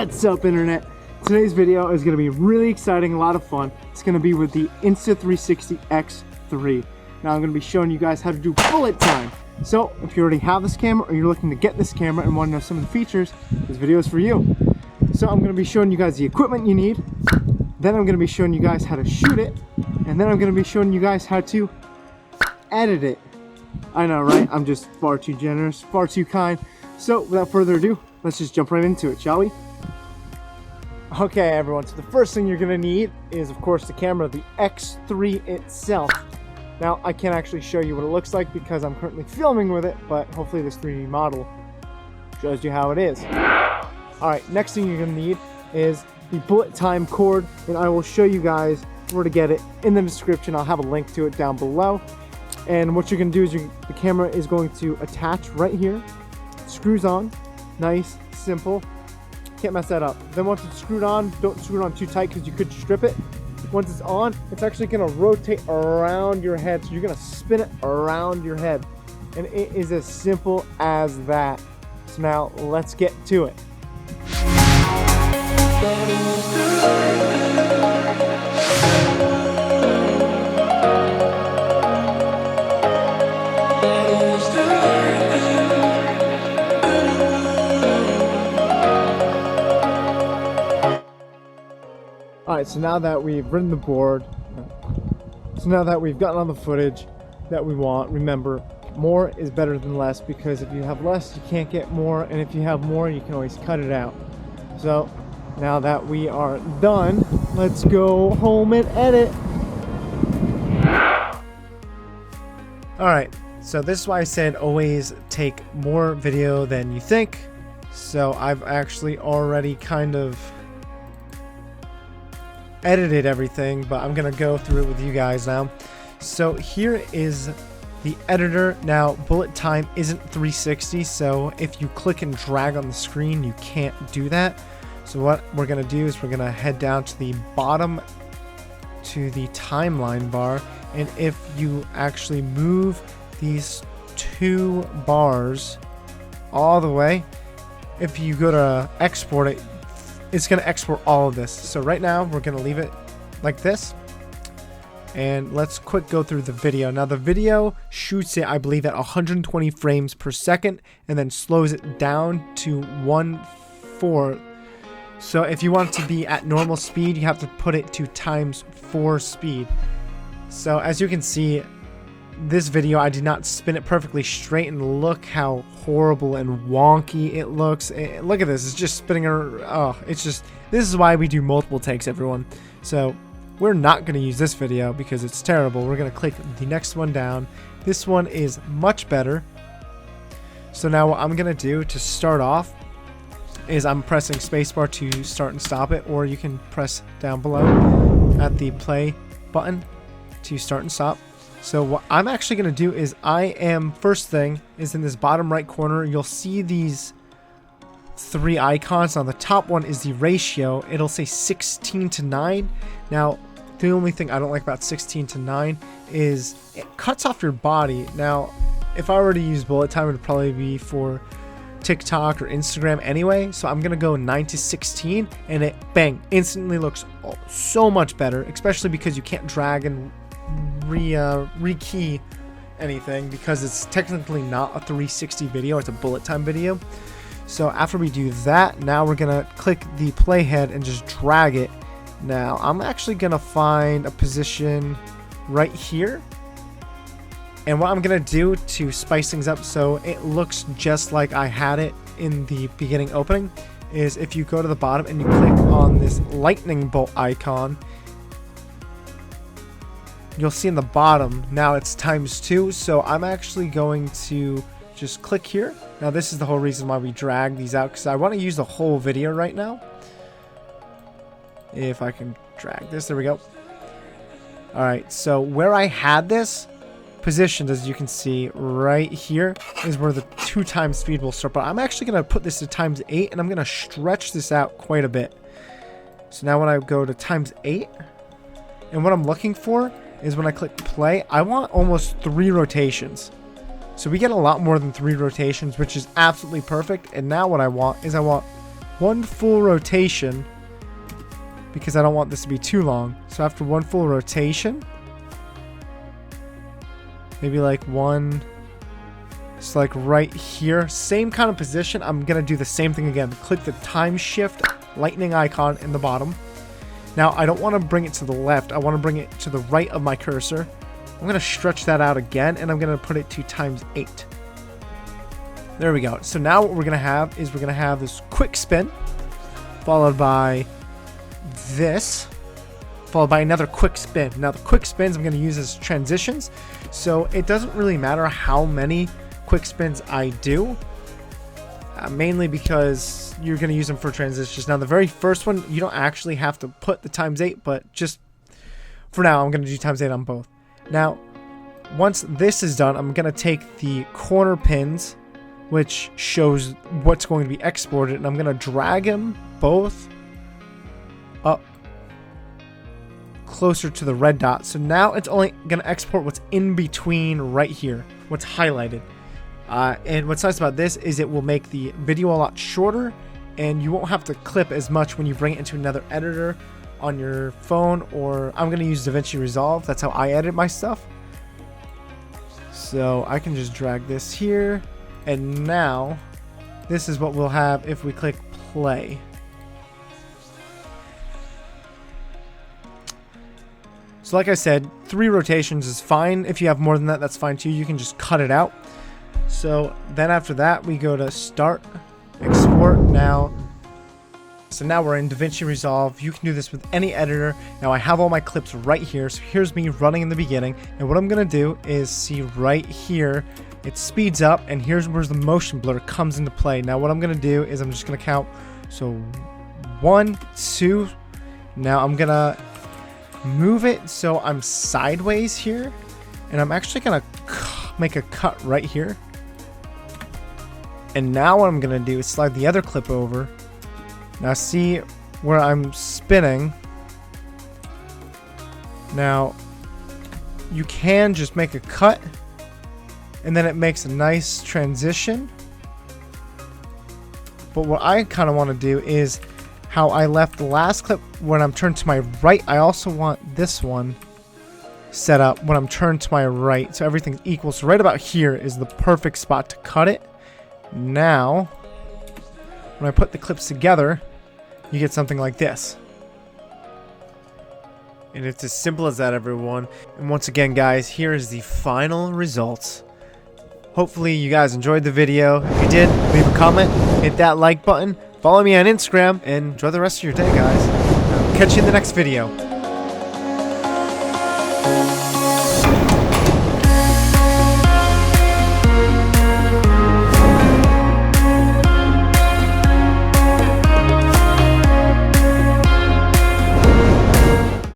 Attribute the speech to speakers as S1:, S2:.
S1: What's up, internet? Today's video is going to be really exciting, a lot of fun. It's going to be with the Insta 360 X3. Now I'm going to be showing you guys how to do bullet time. So if you already have this camera or you're looking to get this camera and want to know some of the features, this video is for you. So I'm going to be showing you guys the equipment you need. Then I'm going to be showing you guys how to shoot it. And then I'm going to be showing you guys how to edit it. I know, right? I'm just far too generous, far too kind. So without further ado, let's just jump right into it, shall we? Okay, everyone, so the first thing you're going to need is, of course, the camera, the X3 itself. Now, I can't actually show you what it looks like because I'm currently filming with it, but hopefully this 3D model shows you how it is. Alright, next thing you're going to need is the bullet time cord, and I will show you guys where to get it in the description. I'll have a link to it down below. And what you're going to do is the camera is going to attach right here. Screws on. Nice, simple. Can't mess that up. Then once it's screwed on, don't screw it on too tight because you could strip it. Once it's on, it's actually going to rotate around your head. So you're going to spin it around your head. And it is as simple as that. So now let's get to it. Alright, so now that we've ridden the board, so now that we've gotten all the footage that we want, remember, more is better than less, because if you have less, you can't get more, and if you have more, you can always cut it out. So, now that we are done, let's go home and edit. Alright, so this is why I said always take more video than you think. So I've actually already kind of edited everything, but I'm gonna go through it with you guys now. So here is the editor. Now bullet time isn't 360, so if you click and drag on the screen, you can't do that. So what we're gonna do is we're gonna head down to the bottom to the timeline bar, and if you actually move these two bars all the way, if you go to export it, it's going to export all of this. So right now we're going to leave it like this, and let's quick go through the video. Now the video shoots it, I believe, at 120 frames per second and then slows it down to 1/4. So if you want it to be at normal speed, you have to put it to ×4 speed. So as you can see, this video, I did not spin it perfectly straight, and look how horrible and wonky it looks. Look at this, it's just spinning around. Oh, it's just, this is why we do multiple takes, everyone. So we're not going to use this video because it's terrible. We're going to click the next one down. This one is much better. So now what I'm going to do to start off is I'm pressing spacebar to start and stop it, or you can press down below at the play button to start and stop. So what I'm actually going to do is first thing is in this bottom right corner, you'll see these three icons. On the top one is the ratio. It'll say 16:9. Now, the only thing I don't like about 16:9 is it cuts off your body. Now, if I were to use bullet time, it would probably be for TikTok or Instagram anyway. So I'm going to go 9:16, and it, bang, instantly looks so much better, especially because you can't drag and rekey anything, because it's technically not a 360 video, it's a bullet time video. So after we do that, now we're gonna click the playhead and just drag it. Now I'm actually gonna find a position right here, and what I'm gonna do to spice things up so it looks just like I had it in the beginning opening is if you go to the bottom and you click on this lightning bolt icon, you'll see in the bottom now it's ×2. So I'm actually going to just click here. Now this is the whole reason why we drag these out, because I want to use the whole video right now. If I can drag this, there we go. Alright, so where I had this positioned, as you can see right here, is where the 2x speed will start. But I'm actually going to put this to ×8, and I'm going to stretch this out quite a bit. So now when I go to ×8, and what I'm looking for is when I click play, I want almost 3 rotations. So we get a lot more than 3 rotations, which is absolutely perfect. And now what I want is I want one full rotation, because I don't want this to be too long. So after one full rotation, maybe like one, it's like right here, same kind of position. I'm gonna do the same thing again. Click the time shift lightning icon in the bottom. Now I don't want to bring it to the left, I want to bring it to the right of my cursor. I'm gonna stretch that out again, and I'm gonna put it to ×8. There we go. So now what we're gonna have is we're gonna have this quick spin, followed by this, followed by another quick spin. Now the quick spins I'm going to use as transitions, so it doesn't really matter how many quick spins I do, mainly because you're going to use them for transitions. Now the very first one, you don't actually have to put the ×8, but just for now I'm going to do ×8 on both. Now once this is done, I'm going to take the corner pins, which shows what's going to be exported, and I'm going to drag them both up closer to the red dot. So now it's only going to export what's in between right here, what's highlighted. And what's nice about this is it will make the video a lot shorter, and you won't have to clip as much when you bring it into another editor on your phone, or I'm going to use DaVinci Resolve. That's how I edit my stuff. So I can just drag this here, and now this is what we'll have if we click play. So like I said, 3 rotations is fine. If you have more than that, that's fine too. You can just cut it out. So then after that, we go to start, export now. So now we're in DaVinci Resolve. You can do this with any editor. Now I have all my clips right here. So here's me running in the beginning. And what I'm going to do is see right here, it speeds up, and here's where the motion blur comes into play. Now what I'm going to do is I'm just going to count. So 1, 2, now I'm going to move it so I'm sideways here, and I'm actually gonna make a cut right here. And now what I'm gonna do is slide the other clip over. Now see where I'm spinning. Now you can just make a cut, and then it makes a nice transition. But what I kind of want to do is how I left the last clip when I'm turned to my right. I also want this one set up when I'm turned to my right, so everything's equal. So right about here is the perfect spot to cut it. Now when I put the clips together, you get something like this. And it's as simple as that, everyone. And once again, guys, here is the final results. Hopefully you guys enjoyed the video. If you did, leave a comment, hit that like button, follow me on Instagram, and enjoy the rest of your day, guys. Catch you in the next video.